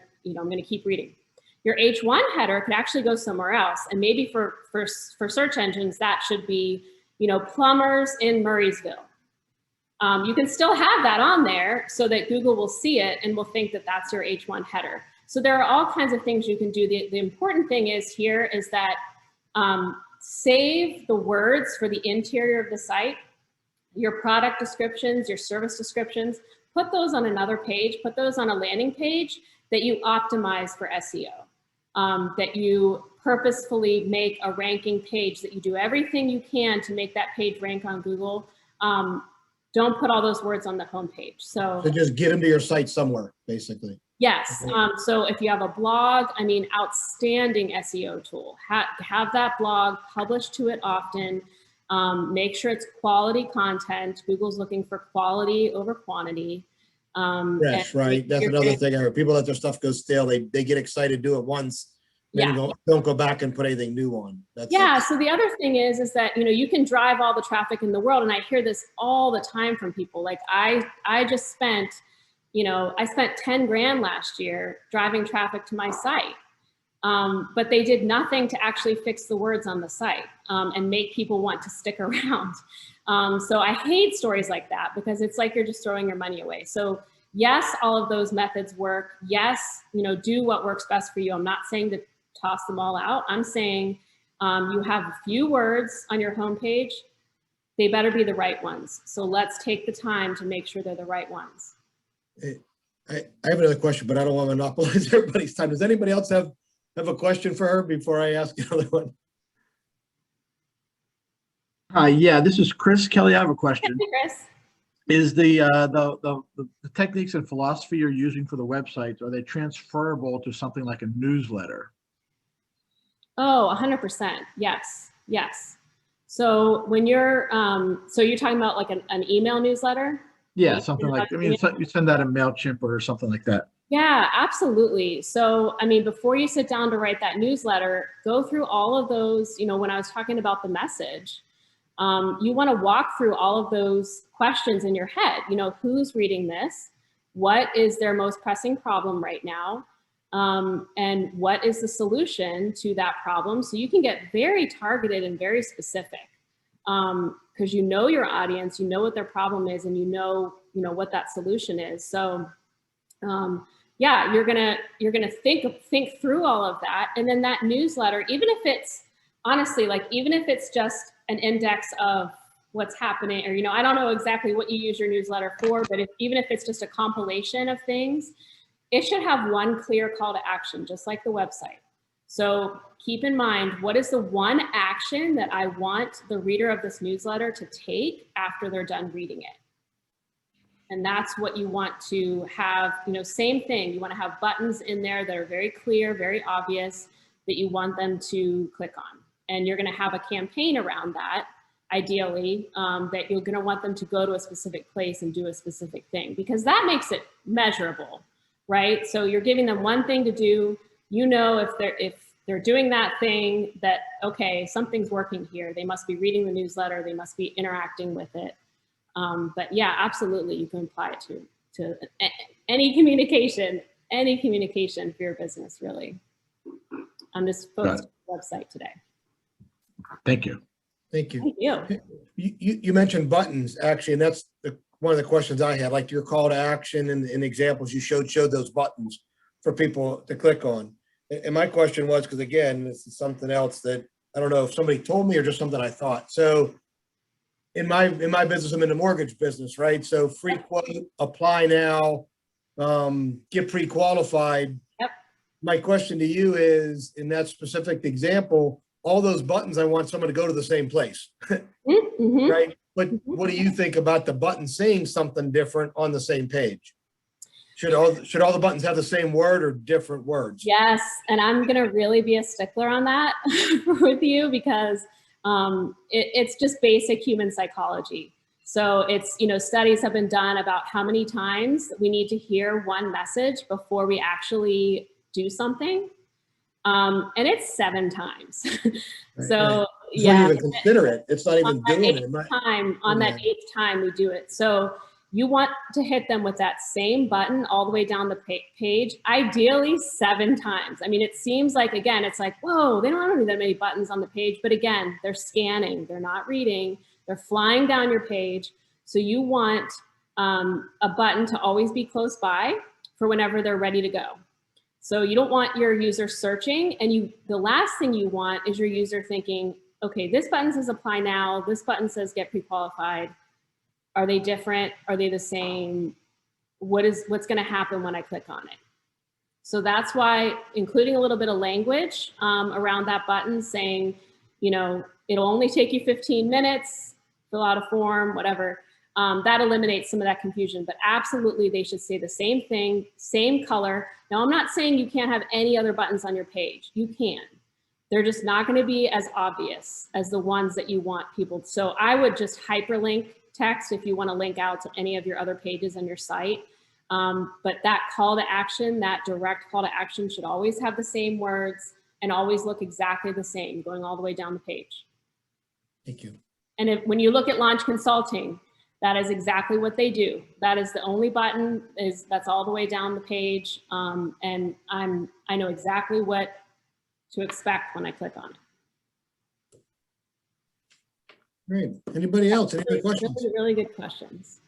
keep reading. Your H1 header could actually go somewhere else. And maybe for search engines, that should be, plumbers in Murraysville. You can still have that on there so that Google will see it and will think that that's your H1 header. So there are all kinds of things you can do. The important thing is that save the words for the interior of the site, your product descriptions, your service descriptions, put those on another page, put those on a landing page that you optimize for SEO, that you purposefully make a ranking page, that you do everything you can to make that page rank on Google. Don't put all those words on the homepage. So just get them to your site somewhere, basically. Yes. So if you have a blog, outstanding SEO tool. Have that blog, publish to it often. Make sure it's quality content. Google's looking for quality over quantity. Yes, right. That's another thing. I heard people let their stuff go stale. They get excited, do it once, then don't go back and put anything new on. So the other thing is that, you can drive all the traffic in the world. And I hear this all the time from people. Like I just spent, I spent 10 grand last year driving traffic to my site. But they did nothing to actually fix the words on the site and make people want to stick around. So I hate stories like that, because it's like you're just throwing your money away. So yes, all of those methods work. Yes, do what works best for you. I'm not saying to toss them all out. I'm saying you have a few words on your homepage. They better be the right ones. So let's take the time to make sure they're the right ones. I have another question, but I don't want to monopolize everybody's time. Does anybody else have have a question for her before I ask another one? Hi, yeah, this is Chris Kelly. I have a question. Hey, Chris. Is the techniques and philosophy you're using for the websites, are they transferable to something like a newsletter? Oh, 100%. Yes. Yes. So when you're, so you're talking about like an email newsletter? Yeah, something like, I mean, you send that in MailChimp or something like that. Yeah, absolutely. So, I mean, before you sit down to write that newsletter, go through all of those, when I was talking about the message, you want to walk through all of those questions in your head. Who's reading this? What is their most pressing problem right now? And what is the solution to that problem? So you can get very targeted and very specific, because you know your audience, you know what their problem is, and you know what that solution is. So yeah, you're gonna think through all of that, and then that newsletter, even if it's honestly, like, even if it's just an index of what's happening, or I don't know exactly what you use your newsletter for, but even if it's just a compilation of things, it should have one clear call to action, just like the website. So keep in mind, what is the one action that I want the reader of this newsletter to take after they're done reading it? And that's what you want to have, same thing. You want to have buttons in there that are very clear, very obvious, that you want them to click on. And you're going to have a campaign around that, ideally, that you're going to want them to go to a specific place and do a specific thing, because that makes it measurable, right? So you're giving them one thing to do. If they're doing that thing, that, okay, something's working here. They must be reading the newsletter. They must be interacting with it. But yeah, absolutely, you can apply it to any communication for your business, really. I'm just focused on the website today. Thank you. Thank you. Thank you. You mentioned buttons, actually, and that's one of the questions I had, like your call to action and examples you showed those buttons for people to click on. And my question was, because again, this is something else that I don't know if somebody told me or just something I thought. So in my business, I'm in the mortgage business, right? So free quote, apply now, get pre-qualified. Yep. My question to you is, in that specific example, all those buttons, I want someone to go to the same place, Mm-hmm. right? But what do you think about the button saying something different on the same page? Should all the buttons have the same word or different words? Yes, and I'm gonna really be a stickler on that with you, because it's just basic human psychology. So it's, studies have been done about how many times we need to hear one message before we actually do something. And it's 7 times. Right, So right. yeah, Even consider it. It's not even doing it. On that 8th time we do it. So you want to hit them with that same button all the way down the page, ideally 7 times. I mean, it seems like, again, it's like, whoa, they don't have that many buttons on the page. But again, they're scanning, they're not reading, they're flying down your page. So you want a button to always be close by for whenever they're ready to go. So you don't want your user searching, and the last thing you want is your user thinking, okay, this button says apply now, this button says get pre-qualified. Are they different? Are they the same? What's going to happen when I click on it? So that's why including a little bit of language around that button saying, it'll only take you 15 minutes, fill out a form, whatever. That eliminates some of that confusion, but absolutely they should say the same thing, same color. Now, I'm not saying you can't have any other buttons on your page. You can. They're just not going to be as obvious as the ones that you want people. So I would just hyperlink text if you want to link out to any of your other pages on your site. But that call to action, that direct call to action, should always have the same words and always look exactly the same going all the way down the page. Thank you. And when you look at Launch Consulting, that is exactly what they do. That is the only button, that's all the way down the page. And I know exactly what to expect when I click on it. Great. Anybody else? Any other questions? Really, really good questions.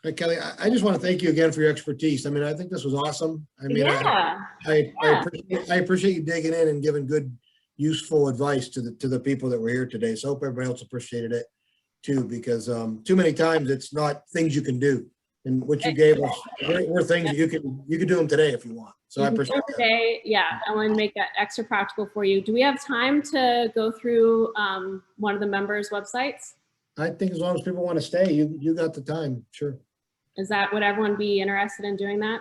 Hey, Kelly, I just want to thank you again for your expertise. I mean, I think this was awesome. I mean, Yeah. I appreciate you digging in and giving good, useful advice to the people that were here today. So I hope everybody else appreciated it too, because too many times it's not things you can do. And what you gave us were things that you could do them today if you want. So I You can appreciate go that. today. Yeah, I want to make that extra practical for you. Do we have time to go through one of the members' websites? I think as long as people want to stay, you got the time, sure. Is that, would everyone be interested in doing that?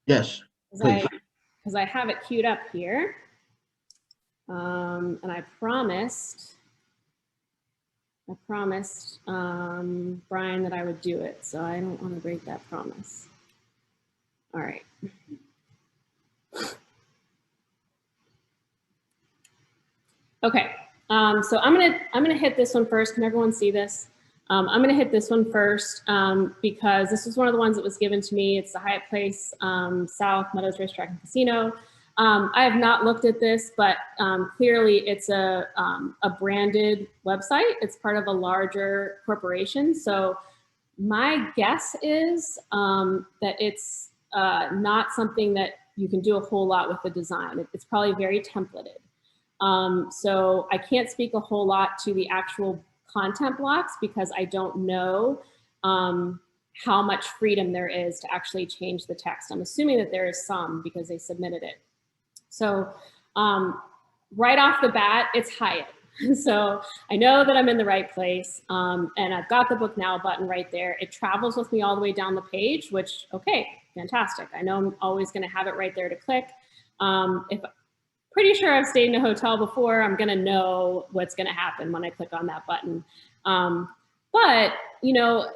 Yes, please. Because I have it queued up here. And I promised Brian that I would do it, so I don't want to break that promise. All right. Okay, so I'm gonna hit this one first. Can everyone see this? I'm gonna hit this one first because this was one of the ones that was given to me. It's the Hyatt Place South Meadows Racetrack and Casino. I have not looked at this, but clearly it's a branded website. It's part of a larger corporation. So my guess is that it's not something that you can do a whole lot with the design. It's probably very templated. So I can't speak a whole lot to the actual content blocks because I don't know how much freedom there is to actually change the text. I'm assuming that there is some because they submitted it. So right off the bat, it's Hyatt. So I know that I'm in the right place and I've got the book now button right there. It travels with me all the way down the page, which, okay, fantastic. I know I'm always gonna have it right there to click. Pretty sure I've stayed in a hotel before. I'm gonna know what's gonna happen when I click on that button. But, you know,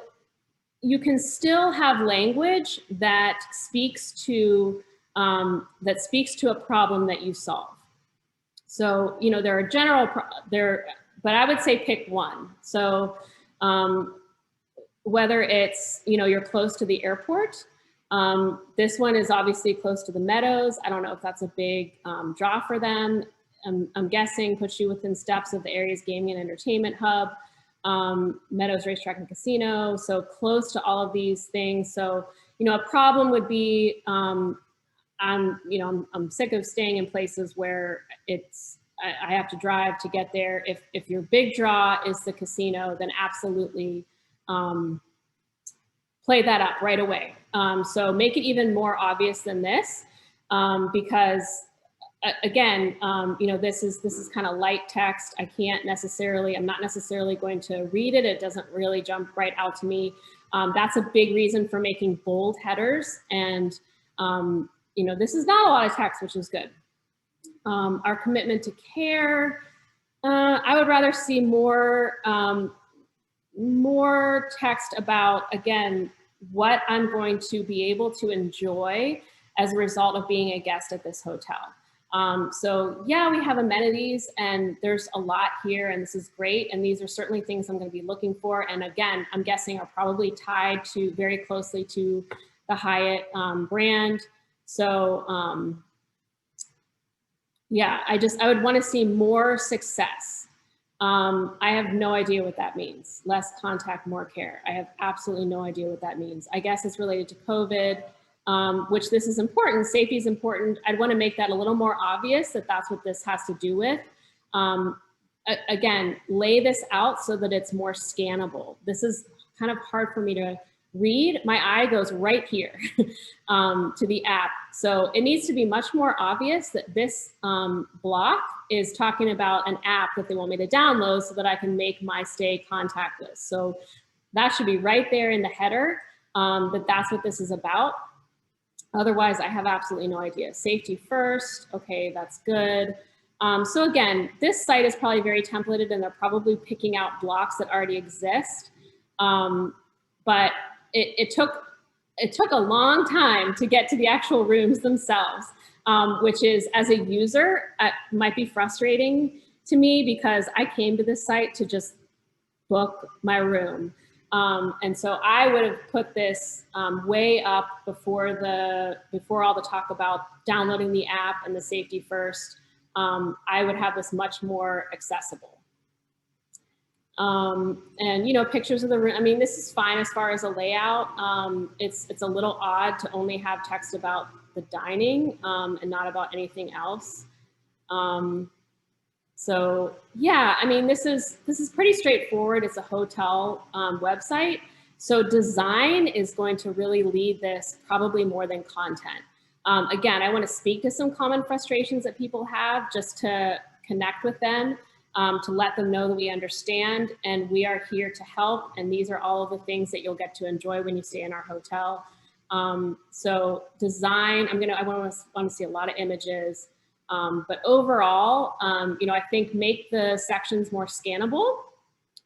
you can still have language that speaks to a problem that you solve. So, you know, there are general, but I would say pick one. So whether it's, you know, you're close to the airport, this one is obviously close to the Meadows. I don't know if that's a big draw for them. I'm guessing puts you within steps of the area's gaming and entertainment hub, Meadows Racetrack and Casino. So close to all of these things. So, you know, a problem would be, I'm sick of staying in places where I have to drive to get there. If your big draw is the casino, then absolutely play that up right away. So make it even more obvious than this, because again, you know, this is kind of light text. I'm not necessarily going to read it. It doesn't really jump right out to me. That's a big reason for making bold headers. And, you know, this is not a lot of text, which is good. Our commitment to care, I would rather see more text about, again, what I'm going to be able to enjoy as a result of being a guest at this hotel. So yeah, we have amenities and there's a lot here and this is great. And these are certainly things I'm going to be looking for. And again, I'm guessing are probably tied to very closely to the Hyatt brand. So yeah, I would want to see more success. I have no idea what that means. Less contact, more care. I have absolutely no idea what that means. I guess it's related to COVID, which this is important. Safety is important. I'd want to make that a little more obvious that that's what this has to do with. Again, lay this out so that it's more scannable. This is kind of hard for me to read. My eye goes right here to the app. So it needs to be much more obvious that this block is talking about an app that they want me to download so that I can make my stay contactless. So that should be right there in the header, that that's what this is about. Otherwise, I have absolutely no idea. Safety first, okay, that's good. So again, this site is probably very templated and they're probably picking out blocks that already exist. But it took a long time to get to the actual rooms themselves, which is, as a user, might be frustrating to me because I came to this site to just book my room. And so I would have put this way up before all the talk about downloading the app and the safety first. I would have this much more accessible. And, you know, pictures of the room. I mean, this is fine as far as a layout. It's a little odd to only have text about the dining and not about anything else. So yeah, I mean, this is pretty straightforward. It's a hotel website. So design is going to really lead this probably more than content. Again, I want to speak to some common frustrations that people have just to connect with them, to let them know that we understand and we are here to help. And these are all of the things that you'll get to enjoy when you stay in our hotel. So design, I want to see a lot of images. But overall, I think make the sections more scannable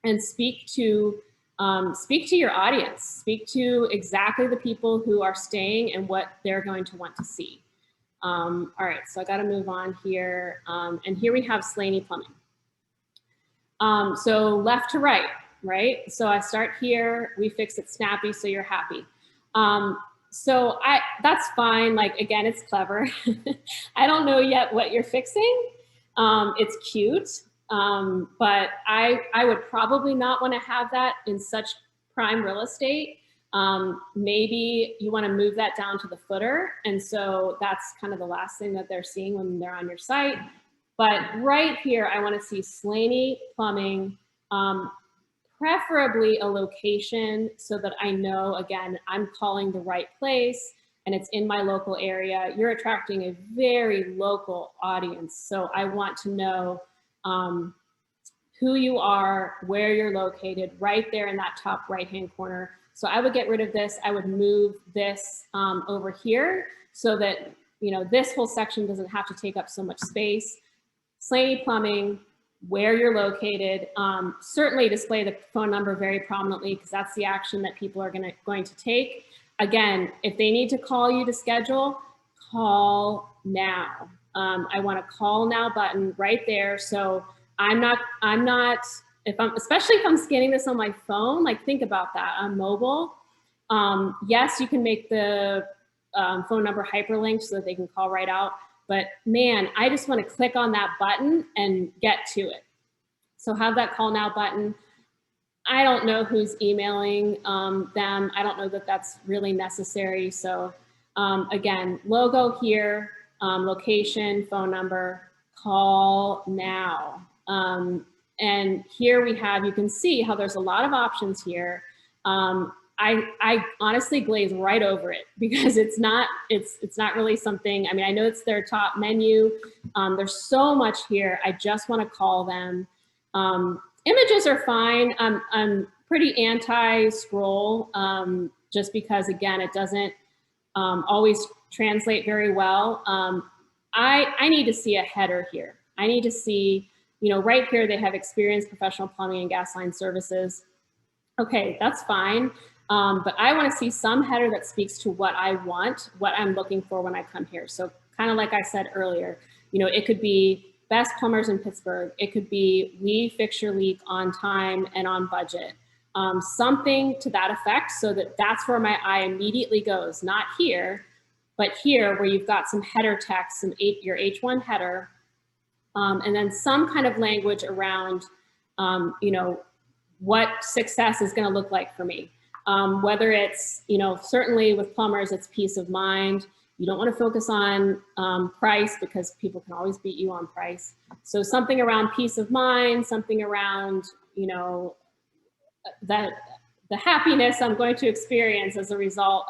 and speak to your audience, speak to exactly the people who are staying and what they're going to want to see. All right, so I got to move on here. And here we have Slaney Plumbing. So left to right, right? So I start here, we fix it snappy so you're happy. So that's fine. Like, again, it's clever. I don't know yet what you're fixing. It's cute. But I would probably not want to have that in such prime real estate. Maybe you want to move that down to the footer. And so that's kind of the last thing that they're seeing when they're on your site. But right here, I want to see Slaney Plumbing, preferably a location so that I know, again, I'm calling the right place and it's in my local area. You're attracting a very local audience. So I want to know who you are, where you're located, right there in that top right-hand corner. So I would get rid of this. I would move this over here so that, this whole section doesn't have to take up so much space. Slaney Plumbing, where you're located, certainly display the phone number very prominently because that's the action that people are going to take. Again, if they need to call you to schedule, call now. I want a call now button right there. So especially if I'm scanning this on my phone, like think about that on mobile. Yes, you can make the phone number hyperlinked so that they can call right out. But man, I just want to click on that button and get to it. So have that call now button. I don't know who's emailing them. I don't know that that's really necessary. So again, logo here, location, phone number, call now. And here we have, you can see how there's a lot of options here. I honestly glaze right over it because it's not really something, I know it's their top menu. There's so much here. I just want to call them. Images are fine. I'm pretty anti-scroll just because, again, it doesn't always translate very well. I need to see a header here. I need to see, right here they have experienced professional plumbing and gas line services. Okay, that's fine. But I want to see some header that speaks to what I want, what I'm looking for when I come here. So kind of like I said earlier, it could be best plumbers in Pittsburgh. It could be we fix your leak on time and on budget. Something to that effect so that that's where my eye immediately goes, not here, but here where you've got some header text, your H1 header, and then some kind of language around, what success is going to look like for me. Whether it's, certainly with plumbers, it's peace of mind. You don't want to focus on price because people can always beat you on price. So something around peace of mind, something around, that the happiness I'm going to experience as a result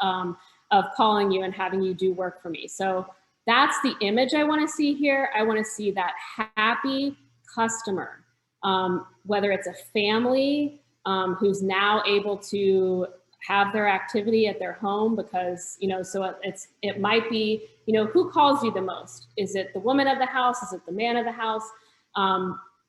of calling you and having you do work for me. So that's the image I want to see here. I want to see that happy customer, whether it's a family who's now able to have their activity at their home because, so it might be, who calls you the most? Is it the woman of the house? Is it the man of the house?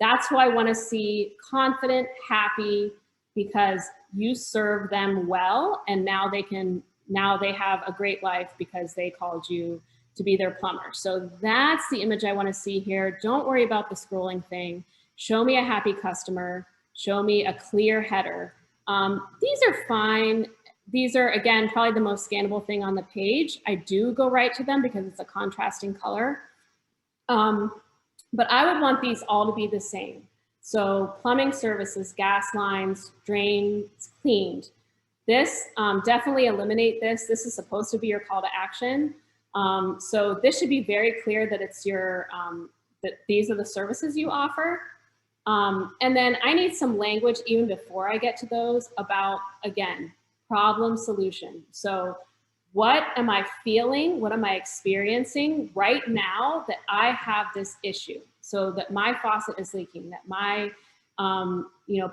That's who I want to see confident, happy, because you serve them well. And now they have a great life because they called you to be their plumber. So that's the image I want to see here. Don't worry about the scrolling thing. Show me a happy customer. Show me a clear header. These are fine. These are, again, probably the most scannable thing on the page. I do go right to them because it's a contrasting color. But I would want these all to be the same. So plumbing services, gas lines, drains cleaned. This, definitely eliminate this. This is supposed to be your call to action. So this should be very clear that it's your, that these are the services you offer. And then I need some language even before I get to those about, again, problem solution. So what am I feeling? What am I experiencing right now that I have this issue? So that my faucet is leaking, that my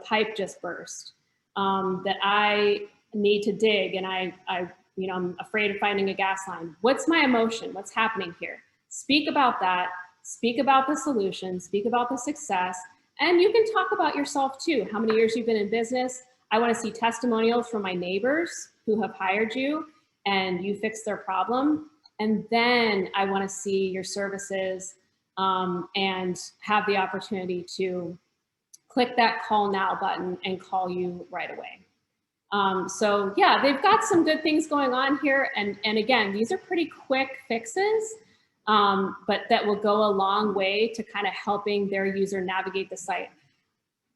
pipe just burst, that I need to dig and I'm afraid of finding a gas line. What's my emotion? What's happening here? Speak about that. Speak about the solution. Speak about the success. And you can talk about yourself too. How many years you've been in business. I want to see testimonials from my neighbors who have hired you and you fixed their problem. And then I want to see your services and have the opportunity to click that call now button and call you right away. So yeah, they've got some good things going on here. And again, these are pretty quick fixes, but that will go a long way to kind of helping their user navigate the site.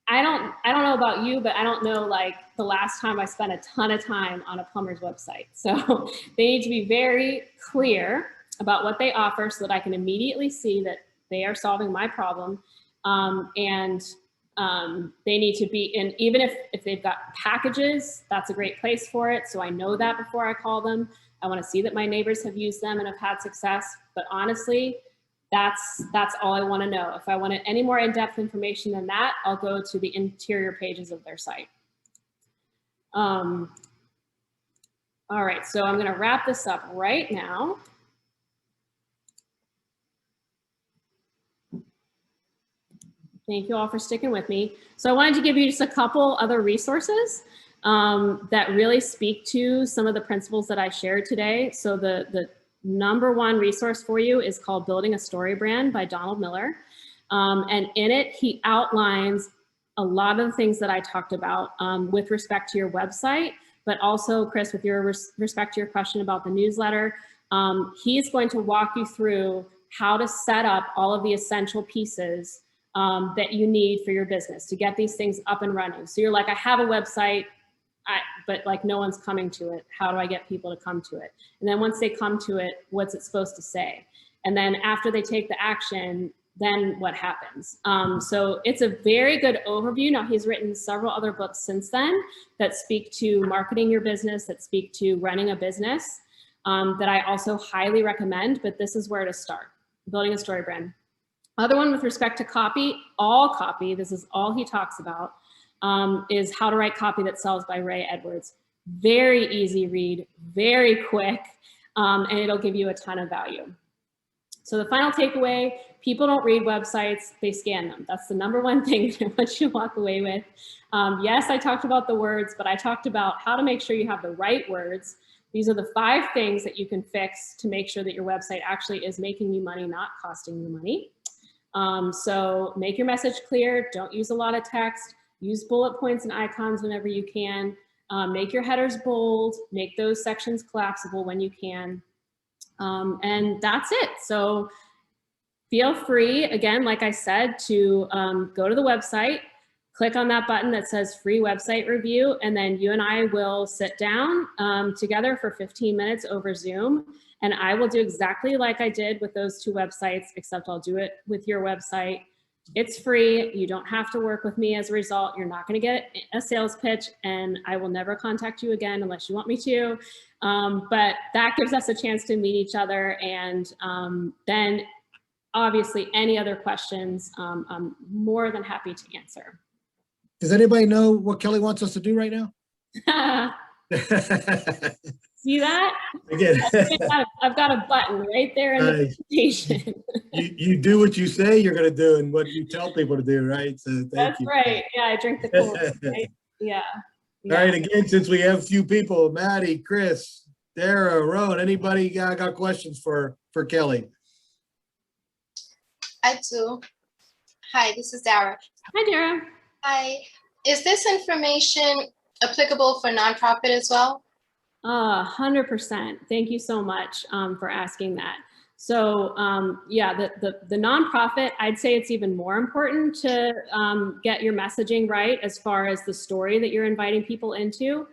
I don't know about you, but I don't know like the last time I spent a ton of time on a plumber's website. So they need to be very clear about what they offer so that I can immediately see that they are solving my problem. They need to be in, even if they've got packages, that's a great place for it. So I know that before I call them. I want to see that my neighbors have used them and have had success. But honestly, that's all I want to know. If I want any more in-depth information than that, I'll go to the interior pages of their site. All right, so I'm going to wrap this up right now. Thank you all for sticking with me. So I wanted to give you just a couple other resources that really speak to some of the principles that I shared today. So the number one resource for you is called Building a Story Brand by Donald Miller. And in it, he outlines a lot of the things that I talked about with respect to your website, but also, Chris, with your respect to your question about the newsletter, he's going to walk you through how to set up all of the essential pieces that you need for your business to get these things up and running. So you're like, I have a website, but like no one's coming to it. How do I get people to come to it? And then once they come to it, what's it supposed to say? And then after they take the action, then what happens? So it's a very good overview. Now he's written several other books since then that speak to marketing your business, that speak to running a business that I also highly recommend, but this is where to start, Building a Story Brand. Other one with respect to copy, all copy, this is all he talks about, is How to Write Copy That Sells by Ray Edwards. Very easy read, very quick, and it'll give you a ton of value. So the final takeaway, people don't read websites, they scan them. That's the number one thing I want you to walk away with. Yes, I talked about the words, but I talked about how to make sure you have the right words. These are the 5 things that you can fix to make sure that your website actually is making you money, not costing you money. So make your message clear, don't use a lot of text, use bullet points and icons whenever you can, make your headers bold, make those sections collapsible when you can, and that's it. So feel free, again, like I said, to go to the website, click on that button that says free website review, and then you and I will sit down together for 15 minutes over Zoom. And I will do exactly like I did with those 2 websites, except I'll do it with your website. It's free. You don't have to work with me as a result. You're not going to get a sales pitch, and I will never contact you again unless you want me to. But that gives us a chance to meet each other. And then obviously any other questions, I'm more than happy to answer. Does anybody know what Kelly wants us to do right now? See that? Again, I've got a button right there in the presentation. you do what you say you're going to do and what you tell people to do, right? So That's you. right. Yeah, I drink the Kool-Aid, right? Yeah. All right, again, since we have a few people, Maddie, Chris, Dara, Rowan, anybody got questions for Kelly? I do. Hi, this is Dara. Hi, Dara. Hi. Is this information applicable for nonprofit as well? 100%. Thank you so much for asking that. So yeah, the nonprofit, I'd say it's even more important to get your messaging right as far as the story that you're inviting people into.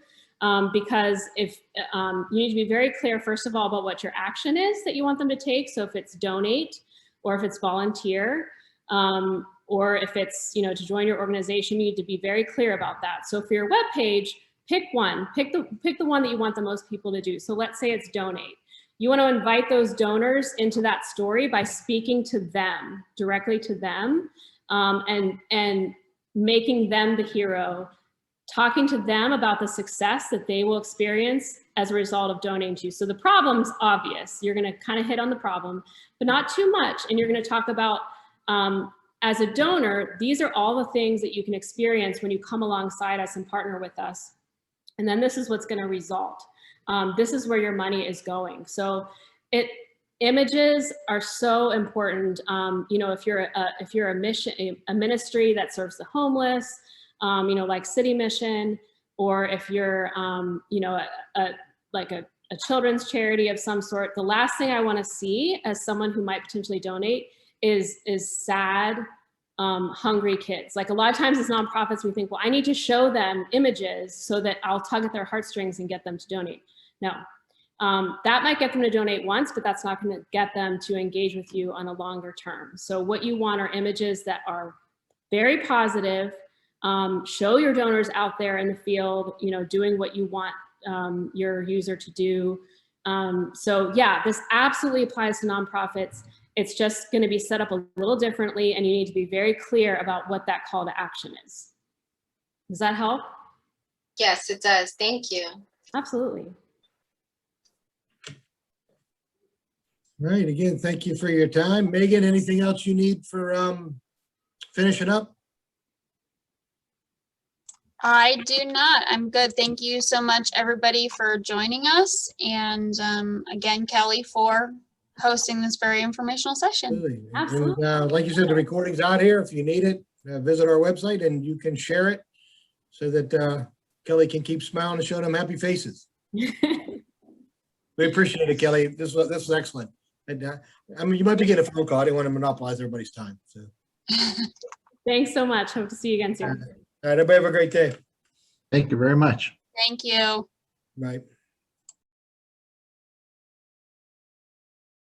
Because if you need to be very clear, first of all, about what your action is that you want them to take. So if it's donate, or if it's volunteer, or if it's, to join your organization, you need to be very clear about that. So for your webpage, pick one, pick the one that you want the most people to do. So let's say it's donate. You want to invite those donors into that story by speaking to them, directly to them, and making them the hero, talking to them about the success that they will experience as a result of donating to you. So the problem's obvious. You're going to kind of hit on the problem, but not too much. And you're going to talk about, as a donor, these are all the things that you can experience when you come alongside us and partner with us. And then this is what's going to result. This is where your money is going. So images are so important. You know, if you're a ministry that serves the homeless, you know, like City Mission, or if you're, you know, like a children's charity of some sort, the last thing I want to see as someone who might potentially donate is sad, hungry kids. Like a lot of times as nonprofits, we think, well, I need to show them images so that I'll tug at their heartstrings and get them to donate. No, that might get them to donate once, but that's not going to get them to engage with you on a longer term. So what you want are images that are very positive. Show your donors out there in the field, you know, doing what you want your user to do. So yeah, this absolutely applies to nonprofits. It's just going to be set up a little differently, and you need to be very clear about what that call to action is. Does that help? Yes, it does. Thank you. Absolutely. Right, again, thank you for your time. Megan, anything else you need for finishing up? I do not. I'm good. Thank you so much, everybody, for joining us. And again, Kelly, for hosting this very informational session. Absolutely. Absolutely. And like you said, the recording's out here. If you need it, visit our website and you can share it so that Kelly can keep smiling and showing them happy faces. We appreciate it, Kelly. This was excellent. And, I mean, you might be getting a phone call. I didn't want to monopolize everybody's time. So, Thanks so much. Hope to see you again soon. all right, everybody have a great day. Thank you very much. Thank you. Bye.